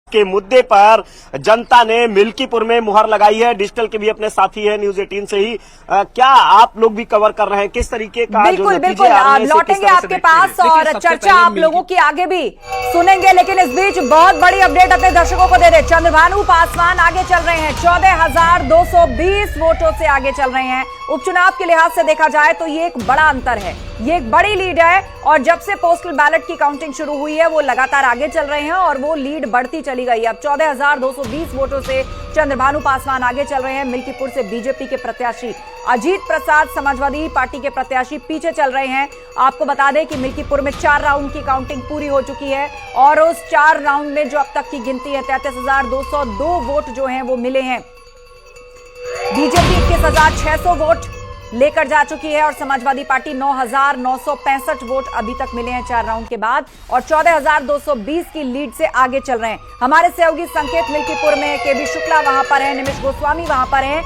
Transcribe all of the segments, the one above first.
के मुद्दे पर जनता ने मिल्कीपुर में मुहर लगाई है। डिजिटल के भी अपने साथी है न्यूज 18 से ही। क्या आप लोग भी कवर कर रहे हैं किस तरीके का बिल्कुल जो बिल्कुल लौटेंगे आपके पास और चर्चा आप लोगों की आगे भी सुनेंगे, लेकिन इस बीच बहुत बड़ी अपडेट अपने दर्शकों को दे दे। चंद्रभानु पासवान आगे चल रहे हैं, 14,220 वोटों से आगे चल रहे हैं। उपचुनाव के लिहाज से देखा जाए तो ये एक बड़ा अंतर है, ये एक बड़ी लीड है और जब से पोस्टल बैलेट की काउंटिंग शुरू हुई है वो लगातार आगे चल रहे हैं और वो लीड बढ़ती चली गई। अब 14,220 वोटों से चंद्रभानु पासवान आगे चल रहे हैं। मिल्कीपुर से बीजेपी के प्रत्याशी अजीत प्रसाद समाजवादी पार्टी के प्रत्याशी पीछे चल रहे हैं। आपको बता दें कि मिल्कीपुर में 4 राउंड की काउंटिंग पूरी हो चुकी है और उस 4 राउंड में जो अब तक की गिनती है 33,202 वोट जो हैं वो मिले हैं। बीजेपी 21,600 वोट लेकर जा चुकी है और समाजवादी पार्टी 9,965 वोट अभी तक मिले हैं 4 राउंड के बाद और 14,220 की लीड से आगे चल रहे हैं। हमारे सहयोगी संकेत मिल्कीपुर में, केबी शुक्ला वहां पर है, निमिष गोस्वामी वहां पर हैं।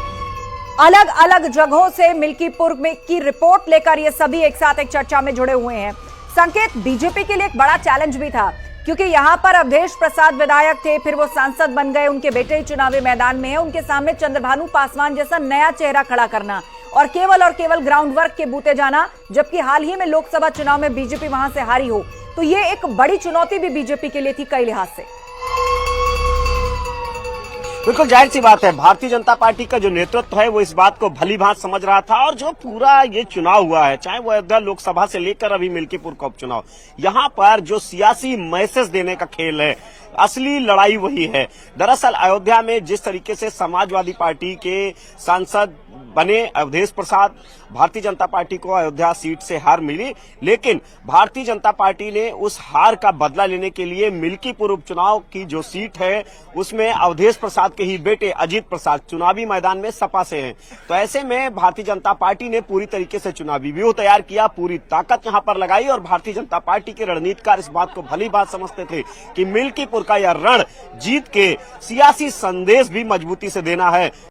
अलग अलग जगहों से मिल्कीपुर में की रिपोर्ट लेकर ये सभी एक साथ एक चर्चा में जुड़े हुए हैं। संकेत, बीजेपी के लिए एक बड़ा चैलेंज भी था क्योंकि यहां पर अवधेश प्रसाद विधायक थे, फिर वो सांसद बन गए, उनके बेटे ही चुनावी मैदान में है। उनके सामने चंद्रभानु पासवान जैसा नया चेहरा खड़ा करना और केवल ग्राउंड वर्क के बूते जाना, जबकि हाल ही में लोकसभा चुनाव में बीजेपी वहां से हारी हो, तो ये एक बड़ी चुनौती भी बीजेपी के लिए थी कई लिहाज से। बिल्कुल जाहिर सी बात है, भारतीय जनता पार्टी का जो नेतृत्व है वो इस बात को भली भांति समझ रहा था और जो पूरा ये चुनाव हुआ है, चाहे वो अयोध्या लोकसभा से लेकर अभी मिल्कीपुर का उपचुनाव, यहाँ पर जो सियासी मैसेज देने का खेल है, असली लड़ाई वही है। दरअसल अयोध्या में जिस तरीके से समाजवादी पार्टी के सांसद बने अवधेश प्रसाद, भारतीय जनता पार्टी को अयोध्या सीट से हार मिली, लेकिन भारतीय जनता पार्टी ने उस हार का बदला लेने के लिए मिल्कीपुर उपचुनाव की जो सीट है उसमें अवधेश प्रसाद के ही बेटे अजीत प्रसाद चुनावी मैदान में सपा से हैं। तो ऐसे में भारतीय जनता पार्टी ने पूरी तरीके से चुनावी व्यूह तैयार किया, पूरी ताकत यहां पर लगाई और भारतीय जनता पार्टी के रणनीतिकार इस बात को भली बात समझते थे कि मिल्कीपुर का यह रण जीत के सियासी संदेश भी मजबूती से देना है।